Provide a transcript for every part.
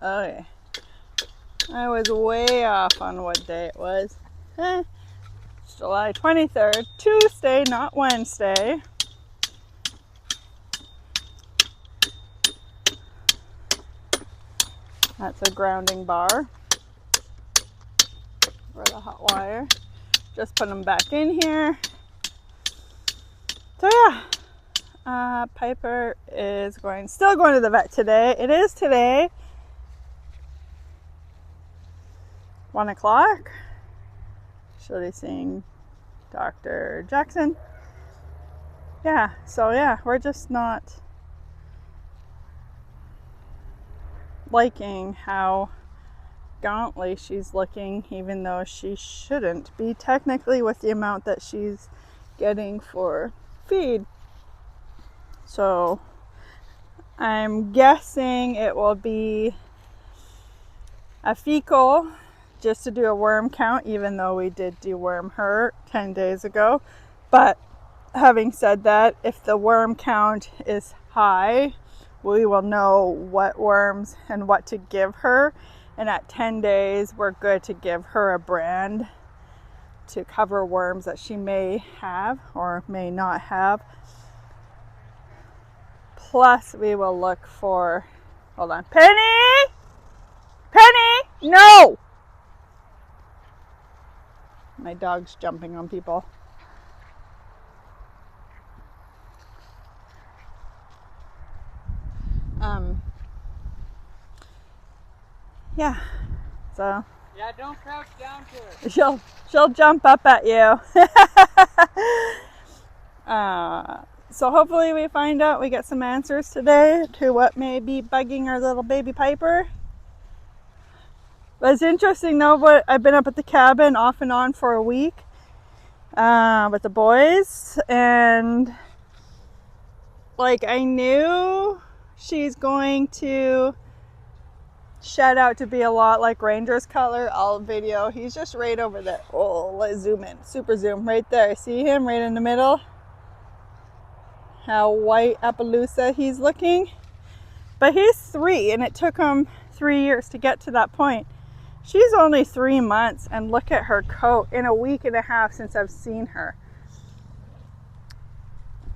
Okay. I was way off on what day it was. It's July 23rd, Tuesday, not Wednesday. That's a grounding bar for the hot wire. Just put them back in here. So yeah, Piper is still going to the vet today. It is today 1 o'clock. She'll be seeing Dr. Jackson. Yeah, so yeah, we're just not liking how gauntly she's looking, even though she shouldn't be technically with the amount that she's getting for feed. So I'm guessing it will be a fecal just to do a worm count, even though we did deworm her 10 days ago. But having said that, if the worm count is high, we will know what worms and what to give her. And at 10 days, we're good to give her a brand to cover worms that she may have or may not have. Plus, we will look for, hold on, Penny! Penny! No! My dog's jumping on people. Yeah, so. Yeah, don't crouch down to her. She'll jump up at you. So hopefully we find out, we get some answers today to what may be bugging our little baby Piper. But it's interesting though, but I've been up at the cabin off and on for a week with the boys, and like I knew she's going to shed out to be a lot like Ranger's color. I'll video. He's just right over there. Oh, let's zoom in. Super zoom right there. See him right in the middle? How white Appaloosa he's looking. But he's 3 and it took him 3 years to get to that point. She's only 3 months and look at her coat in a week and a half since I've seen her.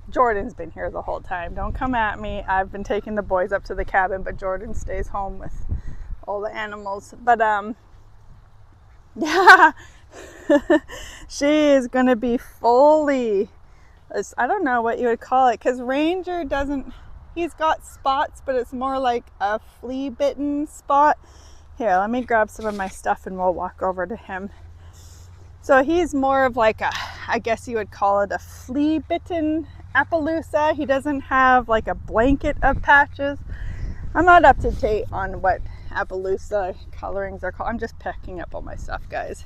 Jordan's been here the whole time. Don't come at me. I've been taking the boys up to the cabin, but Jordan stays home with all the animals. But yeah, she is gonna be fully, I don't know what you would call it, because Ranger doesn't, he's got spots, but it's more like a flea bitten spot. Here, let me grab some of my stuff and we'll walk over to him. So he's more of like a, I guess you would call it a flea bitten Appaloosa. He doesn't have like a blanket of patches. I'm not up to date on what Appaloosa colorings are called. I'm just packing up all my stuff, guys.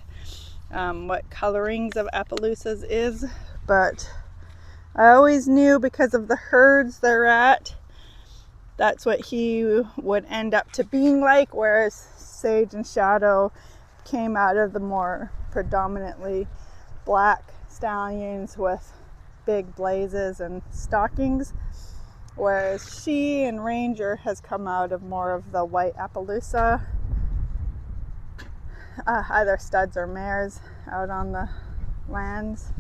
What colorings of Appaloosas is, but I always knew because of the herds they're at, that's what he would end up to being like, whereas Sage and Shadow came out of the more predominantly black stallions with big blazes and stockings, whereas she and Ranger has come out of more of the white Appaloosa, either studs or mares out on the lands.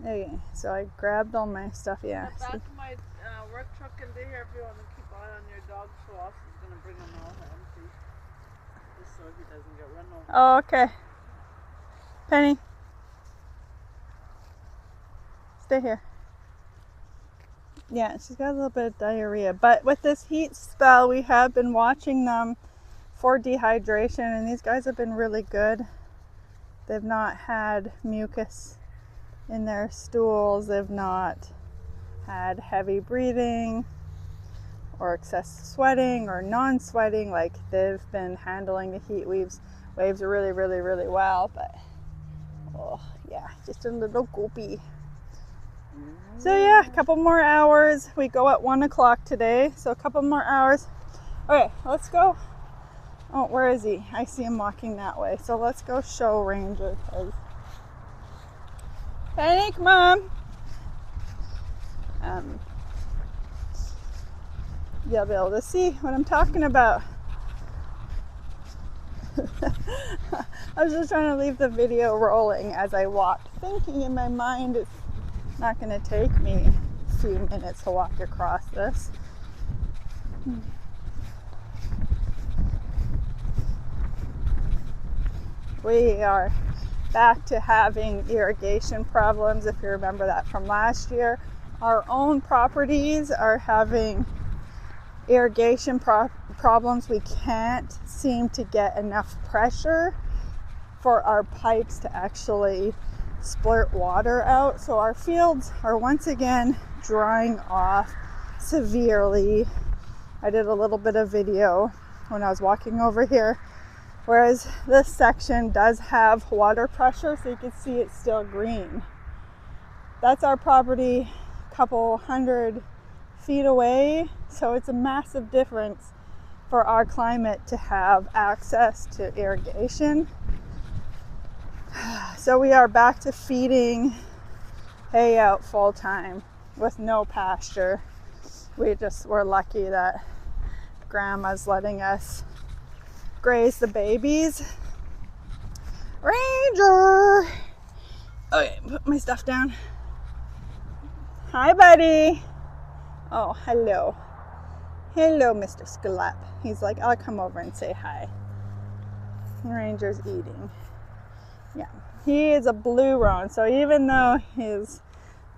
Okay, so I grabbed all my stuff. Yeah. The back of my work truck in there, if you want to keep an eye on your dog, Floss is going to bring him all empty, just so he doesn't get run over. Oh, okay. Penny, stay here. Yeah, she's got a little bit of diarrhea, but with this heat spell, we have been watching them for dehydration, and these guys have been really good. They've not had mucus in their stools. They've not had heavy breathing or excessive sweating or non-sweating. Like, they've been handling the heat waves really, really, really well. But oh yeah, just a little goopy. So yeah, a couple more hours. We go at 1 o'clock today, so a couple more hours. Okay, let's go. Oh, where is he? I see him walking that way. So let's go show Ranger. Panic, Mom. you'll be able to see what I'm talking about. I was just trying to leave the video rolling as I walked, thinking in my mind it's not going to take me a few minutes to walk across this. We are back to having irrigation problems. If you remember that from last year, our own properties are having irrigation problems. We can't seem to get enough pressure for our pipes to actually splurt water out. So our fields are once again drying off severely. I did a little bit of video when I was walking over here, whereas this section does have water pressure, so you can see it's still green. That's our property a couple 100 feet away, so it's a massive difference for our climate to have access to irrigation. So we are back to feeding hay out full time with no pasture. We're lucky that Grandma's letting us graze the babies. Ranger! Okay, put my stuff down. Hi, buddy. Oh, hello. Hello, Mr. Scalap. He's like, I'll come over and say hi. Ranger's eating. Yeah, he is a blue roan, so even though his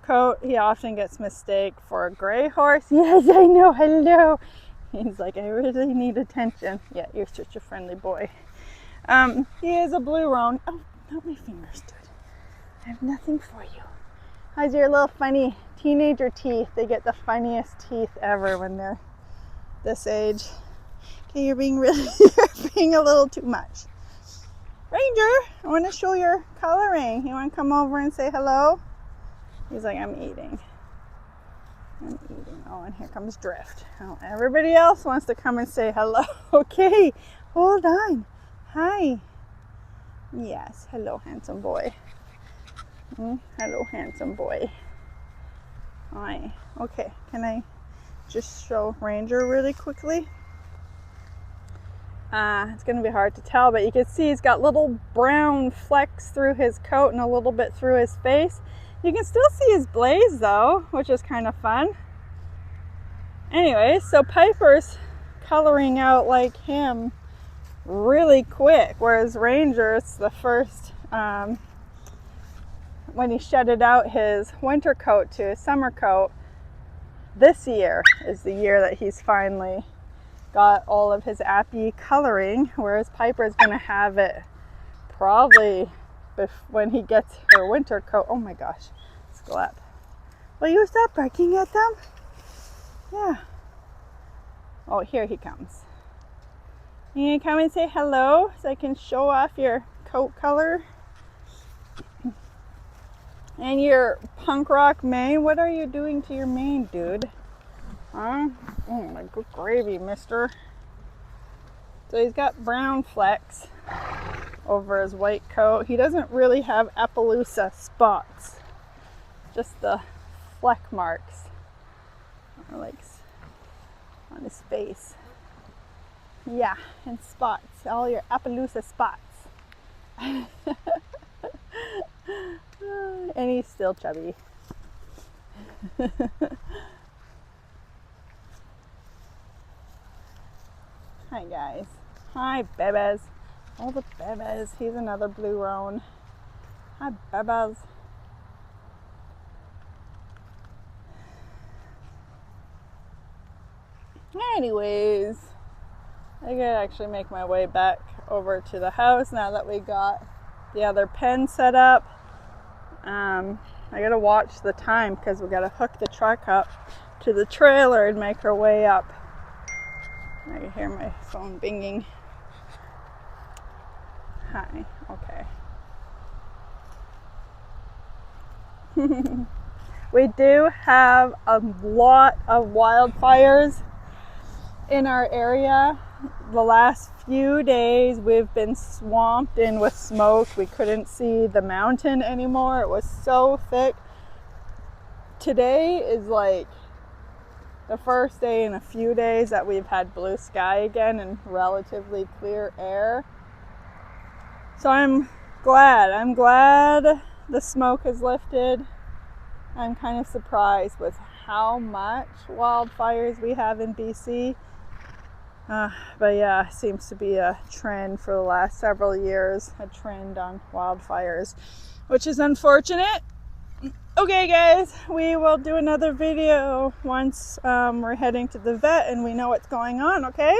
coat, he often gets mistaken for a gray horse. Yes, I know, hello. He's like, I really need attention. Yeah, you're such a friendly boy. He is a blue roan. Oh, not my fingers, dude. I have nothing for you. How's your little funny teenager teeth? They get the funniest teeth ever when they're this age. Okay, you're being a little too much. Ranger, I want to show your coloring. You want to come over and say hello? He's like, I'm eating. Oh, and here comes Drift. Oh, everybody else wants to come and say hello. Okay, hold on. Hi. Yes, hello, handsome boy. Hello, handsome boy. Hi. Okay, can I just show Ranger really quickly? It's going to be hard to tell, but you can see he's got little brown flecks through his coat and a little bit through his face. You can still see his blaze though, which is kind of fun. Anyway, so Piper's coloring out like him really quick, whereas Ranger, it's the first, when he shedded out his winter coat to his summer coat, this year is the year that he's finally got all of his appy coloring, whereas Piper's gonna have it probably when he gets her winter coat. Oh my gosh, Scalap. Will you stop barking at them? Yeah. Oh, here he comes. You gonna come and say hello so I can show off your coat color? And your punk rock mane, what are you doing to your mane, dude? Huh? Oh my good gravy, mister. So he's got brown flecks over his white coat. He doesn't really have Appaloosa spots, just the fleck marks, or like on his face. Yeah, and spots, all your Appaloosa spots. And he's still chubby. Hi guys. Hi bebes. All the bebes. He's another blue roan. Hi bebes. Anyways, I could actually make my way back over to the house now that we got the other pen set up. I gotta watch the time because we gotta hook the truck up to the trailer and make our way up. I can hear my phone binging. Hi, okay. We do have a lot of wildfires in our area. The last few days we've been swamped in with smoke. We couldn't see the mountain anymore. It was so thick. Today is like the first day in a few days that we've had blue sky again and relatively clear air. So I'm glad the smoke has lifted. I'm kind of surprised with how much wildfires we have in BC. But yeah, seems to be a trend for the last several years, a trend on wildfires, which is unfortunate. Okay guys, we will do another video once we're heading to the vet and we know what's going on, okay?